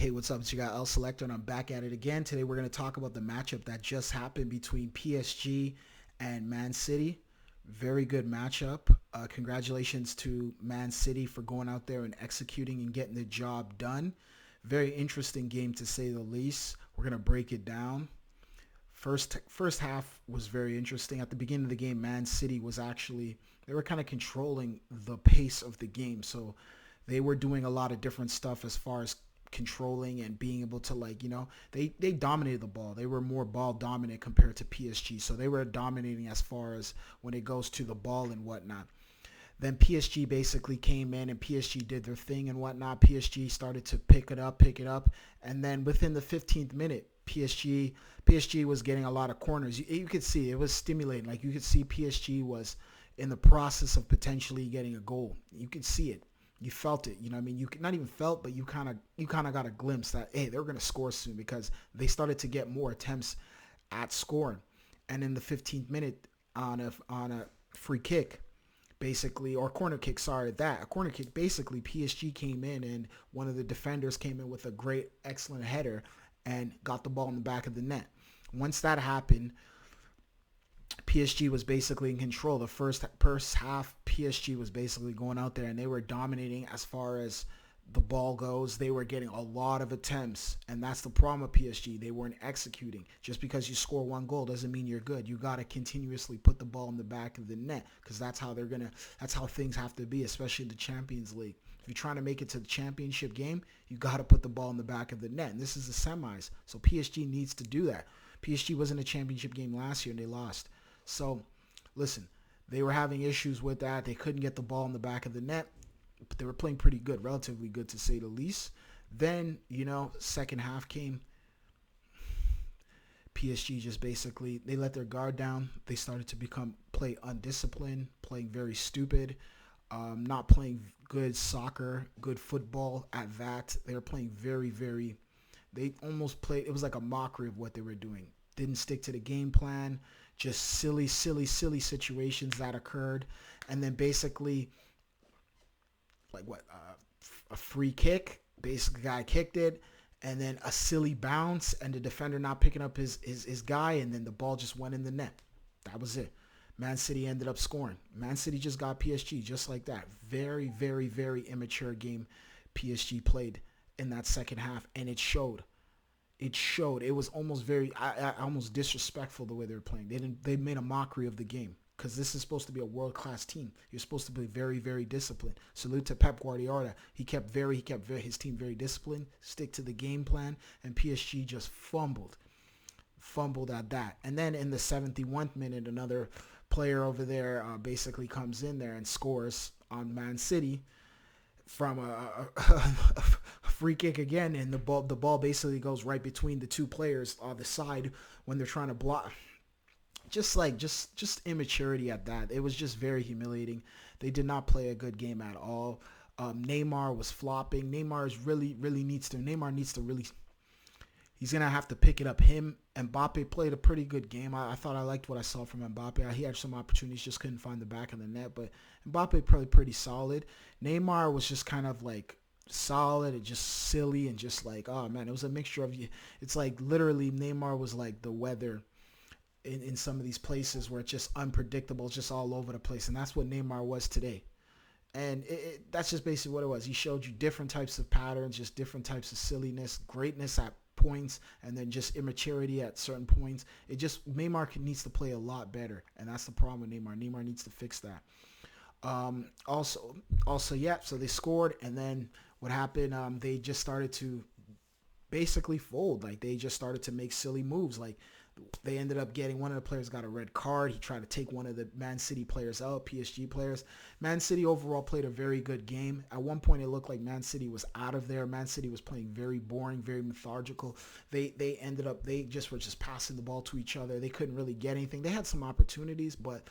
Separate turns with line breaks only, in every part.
Hey, what's up? It's your guy El Selector, and I'm back at it again. Today, we're going to talk about the matchup that just happened between PSG and Man City. Very good matchup. Congratulations to Man City for going out there and executing and getting the job done. Very interesting game to say the least. We're going to break it down. First half was very interesting. At the beginning of the game, Man City was actually they were kind of controlling the pace of the game. So they were doing a lot of different stuff as far as controlling and being able to they dominated the ball. They were more ball dominant compared to PSG. So they were dominating as far as when it goes to the ball and whatnot. Then PSG basically came in and PSG did their thing and whatnot. PSG started to pick it up. And then within the 15th minute, PSG was getting a lot of corners. You could see it was stimulating. Like you could see PSG was in the process of potentially getting a goal. You could see it. You felt it. You know what I mean? You not even felt, but you kind of got a glimpse that, hey, they're going to score soon because they started to get more attempts at scoring. And in the 15th minute on a free kick, basically, or corner kick, a corner kick, basically PSG came in and one of the defenders came in with a great, excellent header and got the ball in the back of the net. Once that happened, PSG was basically in control. The first half, PSG was basically going out there and they were dominating as far as the ball goes. They were getting a lot of attempts, and that's the problem with PSG. They weren't executing. Just because you score one goal doesn't mean you're good. You got to continuously put the ball in the back of the net because that's how things have to be, especially the Champions League. If you're trying to make it to the championship game, you got to put the ball in the back of the net, and this is the semis, so PSG needs to do that. PSG was in a championship game last year and they lost. So, listen, they were having issues with that. They couldn't get the ball in the back of the net, but they were playing pretty good, relatively good to say the least. Then, second half came. PSG just basically, they let their guard down. They started to play undisciplined, playing very stupid, not playing good soccer, good football at that. They were playing they almost played, it was like a mockery of what they were doing. Didn't stick to the game plan. Just silly situations that occurred. And then basically, a free kick. Basically, the guy kicked it. And then a silly bounce and the defender not picking up his guy. And then the ball just went in the net. That was it. Man City ended up scoring. Man City just got PSG just like that. Very, very, very immature game PSG played in that second half. And it showed. It was almost almost disrespectful the way they were playing. They made a mockery of the game because this is supposed to be a world-class team. You're supposed to be very, very disciplined. Salute to Pep Guardiola. He kept his team very disciplined, stick to the game plan, and PSG just fumbled at that. And then in the 71st minute, another player over there basically comes in there and scores on Man City from a free kick again, and the ball basically goes right between the two players on the side when they're trying to block. Just immaturity at that. It was just very humiliating. They did not play a good game at all. Neymar was flopping. Neymar needs to really. He's gonna have to pick it up. Mbappe played a pretty good game. I thought I liked what I saw from Mbappe. He had some opportunities, just couldn't find the back of the net. But Mbappe probably pretty solid. Neymar was just kind of like solid and just silly and just like, oh man, it was a mixture of you. It's like literally Neymar was like the weather in some of these places where it's just unpredictable, it's just all over the place, and that's what Neymar was today. And that's just basically what it was. He showed you different types of patterns, just different types of silliness, greatness at points, and then just immaturity at certain points. Neymar needs to play a lot better, and that's the problem with Neymar. Neymar needs to fix that. So they scored, and then what happened? They just started to basically fold. Like they just started to make silly moves. Like they ended up getting, one of the players got a red card. He tried to take one of the Man City players out, PSG players. Man City overall played a very good game. At one point, it looked like Man City was out of there. Man City was playing very boring, very methodical. They were just passing the ball to each other. They couldn't really get anything. They had some opportunities, but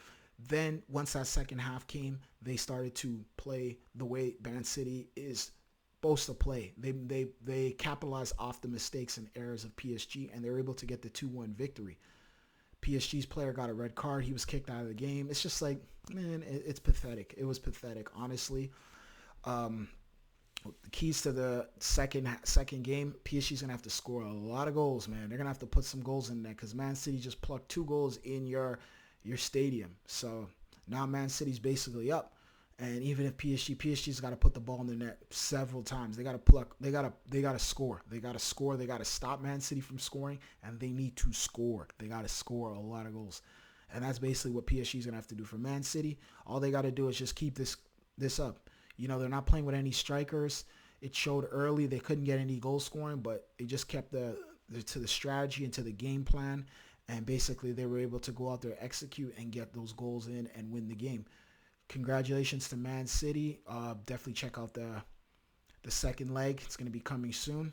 then once that second half came, they started to play the way Man City is supposed to play. They capitalized off the mistakes and errors of PSG, and they were able to get the 2-1 victory. PSG's player got a red card. He was kicked out of the game. It's just like, man, it's pathetic. It was pathetic, honestly. The keys to the second game, PSG's gonna have to score a lot of goals, man. They're gonna have to put some goals in there because Man City just plucked 2 goals in your stadium. So now Man City's basically up. And even if PSG's got to put the ball in the net several times. They got to pluck. They got to score. They got to score. They got to stop Man City from scoring, and they need to score. They got to score a lot of goals, and that's basically what PSG's gonna have to do for Man City. All they got to do is just keep this up. You know, they're not playing with any strikers. It showed early they couldn't get any goal scoring, but they just kept to the strategy and to the game plan, and basically they were able to go out there, execute, and get those goals in and win the game. Congratulations to Man City. Definitely check out the second leg. It's going to be coming soon.